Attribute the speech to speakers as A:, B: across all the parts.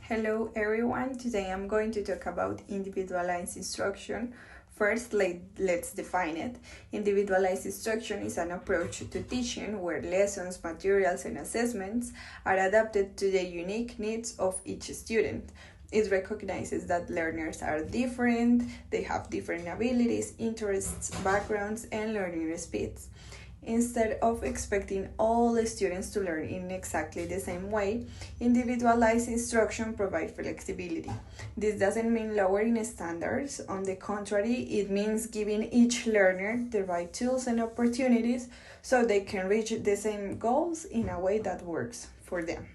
A: Hello everyone, today I'm going to talk about individualized instruction. First, let's define it. Individualized instruction is an approach to teaching where lessons, materials, and assessments are adapted to the unique needs of each student. It recognizes that learners are different, they have different abilities, interests, backgrounds, and learning speeds. Instead of expecting all the students to learn in exactly the same way, individualized instruction provides flexibility. This doesn't mean lowering standards. On the contrary, it means giving each learner the right tools and opportunities so they can reach the same goals in a way that works for them.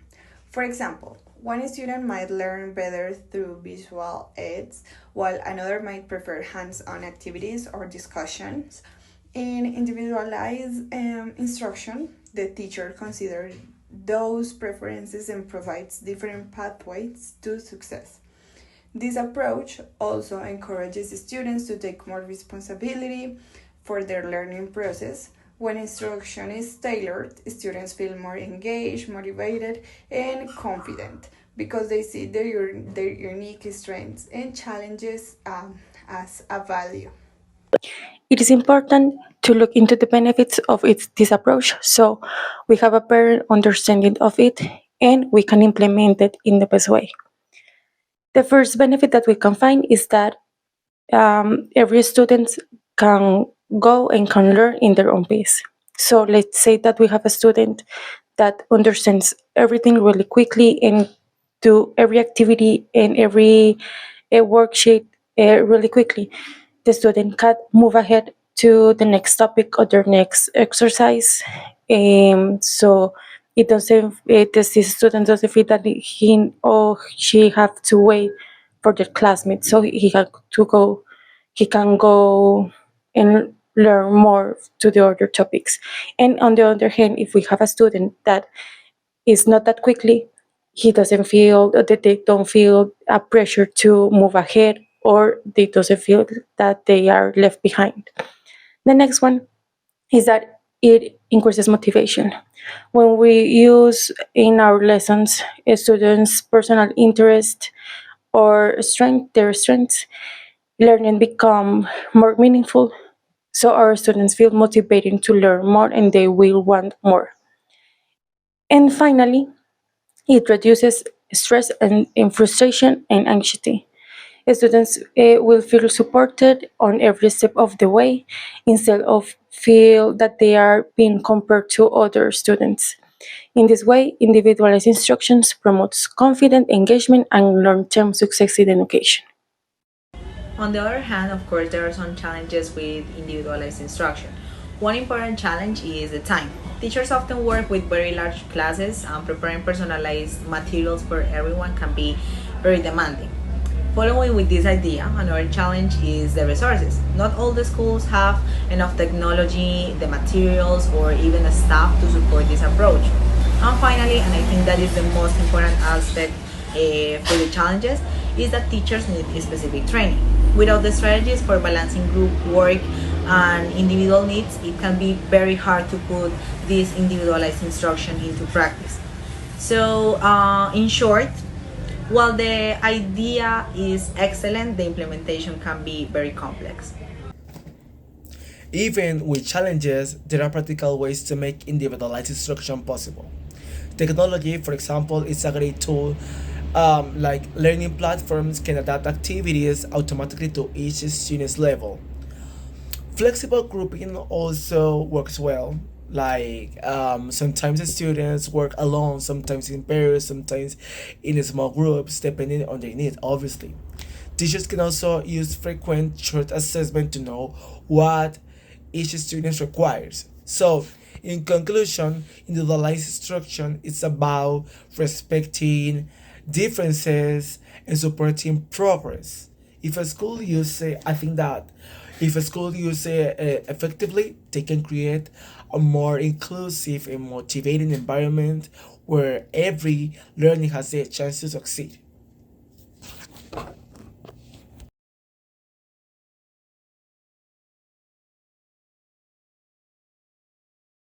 A: For example, one student might learn better through visual aids, while another might prefer hands-on activities or discussions. In individualized instruction, the teacher considers those preferences and provides different pathways to success. This approach also encourages students to take more responsibility for their learning process. When instruction is tailored, students feel more engaged, motivated, and confident because they see their unique strengths and challenges as a value.
B: It is important to look into the benefits of this approach so we have a better understanding of it and we can implement it in the best way. The first benefit that we can find is that every student can go and can learn in their own pace. So let's say that we have a student that understands everything really quickly and do every activity and every worksheet really quickly. The student can move ahead to the next topic or their next exercise. So this student doesn't feel that he or she have to wait for their classmates. So he can go and learn more to the other topics. And on the other hand, if we have a student that is not that quickly, he doesn't feel that they don't feel a pressure to move ahead or they doesn't feel that they are left behind. The next one is that it increases motivation. When we use in our lessons a student's personal interest or their strengths, learning become more meaningful. So our students feel motivated to learn more and they will want more. And finally, it reduces stress and frustration and anxiety. Students will feel supported on every step of the way instead of feel that they are being compared to other students. In this way, individualized instructions promotes confident engagement and long-term success in education.
C: On the other hand, of course, there are some challenges with individualized instruction. One important challenge is the time. Teachers often work with very large classes, and preparing personalized materials for everyone can be very demanding. Following with this idea, another challenge is the resources. Not all the schools have enough technology, the materials, or even the staff to support this approach. And finally, and I think that is the most important aspect for the challenges, is that teachers need specific training. Without the strategies for balancing group work and individual needs, it can be very hard to put this individualized instruction into practice. So, in short, while the idea is excellent, the implementation can be very complex.
D: Even with challenges, there are practical ways to make individualized instruction possible. Technology, for example, is a great tool. Like learning platforms can adapt activities automatically to each student's level. Flexible grouping also works well. Like sometimes the students work alone, sometimes in pairs, sometimes in small groups, depending on their need, obviously. Teachers can also use frequent short assessment to know what each student requires. So, in conclusion, individualized instruction is about respecting differences and supporting progress. If a school uses it, I think that if a school uses it effectively, they can create a more inclusive and motivating environment where every learning has a chance to succeed.